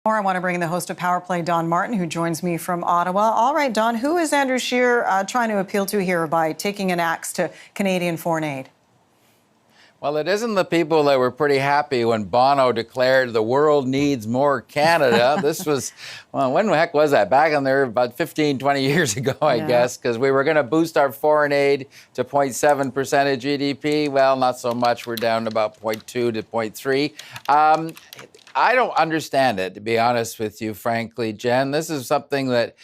More, I want to bring in the host of Power Play, Don Martin, who joins me from Ottawa. All right, Don, who is Andrew Scheer trying to appeal to here by taking an axe to Canadian foreign aid? Well, it isn't the people that were pretty happy when Bono declared the world needs more Canada. This was, well, when the heck was that? Back in there about 15, 20 years ago, I guess, because we were going to boost our foreign aid to 0.7% of GDP. Well, not so much. We're down to about 0.2 to 0.3. I don't understand it, to be honest with you, frankly, Jen. This is something that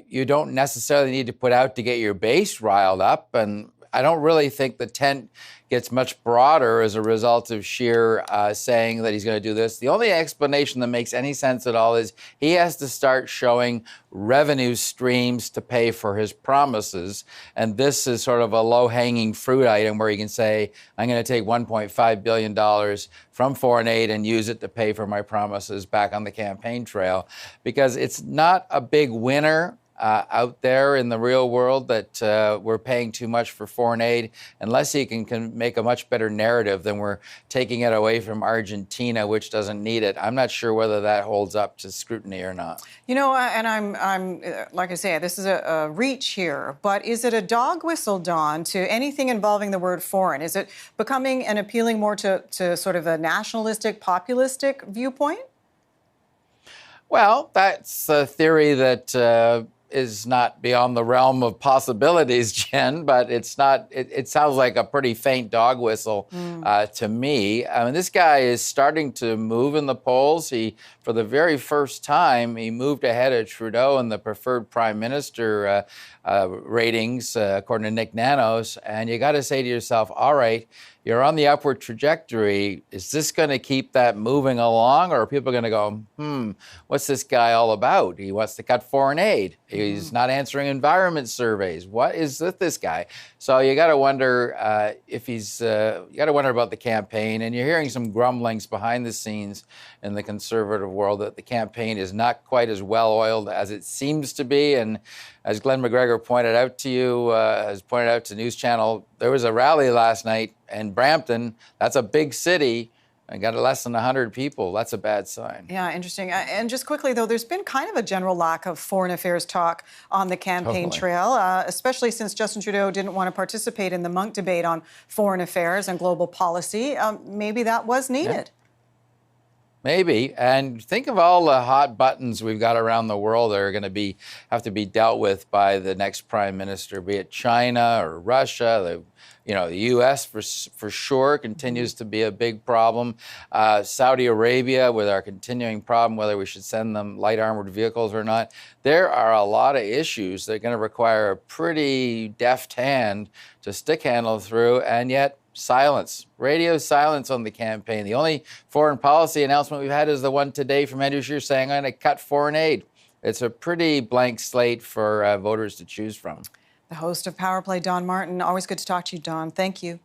you don't necessarily need to put out to get your base riled up. And I don't really think the tent gets much broader as a result of Scheer saying that he's going to do this. The only explanation that makes any sense at all is he has to start showing revenue streams to pay for his promises. And this is sort of a low-hanging fruit item where you can say, I'm going to take $1.5 billion from foreign aid and use it to pay for my promises back on the campaign trail. Because it's not a big winner out there in the real world that we're paying too much for foreign aid, unless he can make a much better narrative than we're taking it away from Argentina, which doesn't need it. I'm not sure whether that holds up to scrutiny or not. You know, and I'm like I say, this is a reach here, but is it a dog whistle, Don, to anything involving the word foreign? Is it becoming and appealing more to sort of a nationalistic, populistic viewpoint? Well, that's a theory that is not beyond the realm of possibilities, Jen, but it's not. It sounds like a pretty faint dog whistle to me. I mean, this guy is starting to move in the polls. For the very first time, he moved ahead of Trudeau in the preferred prime minister ratings, according to Nick Nanos. And you got to say to yourself, all right, you're on the upward trajectory. Is this going to keep that moving along, or are people going to go, what's this guy all about? He wants to cut foreign aid. He's not answering environment surveys. What is with this guy? So you got to wonder if he's. You got to wonder about the campaign, and you're hearing some grumblings behind the scenes in the Conservative world that the campaign is not quite as well oiled as it seems to be. And as Glenn McGregor pointed out to you, has pointed out to News Channel, there was a rally last night in Brampton. That's a big city. I got less than 100 people. That's a bad sign. Yeah, interesting. And just quickly, though, there's been kind of a general lack of foreign affairs talk on the campaign trail, especially since Justin Trudeau didn't want to participate in the Monk debate on foreign affairs and global policy. Maybe that was needed. Yeah. Maybe. And think of all the hot buttons we've got around the world that are going to have to be dealt with by the next prime minister, be it China or Russia. The U.S. for sure continues to be a big problem. Saudi Arabia with our continuing problem, whether we should send them light armored vehicles or not. There are a lot of issues that are going to require a pretty deft hand to stick handle through, and yet silence, radio silence on the campaign. The only foreign policy announcement we've had is the one today from Andrew Scheer saying, I'm going to cut foreign aid. It's a pretty blank slate for voters to choose from. The host of Power Play, Don Martin. Always good to talk to you, Don. Thank you.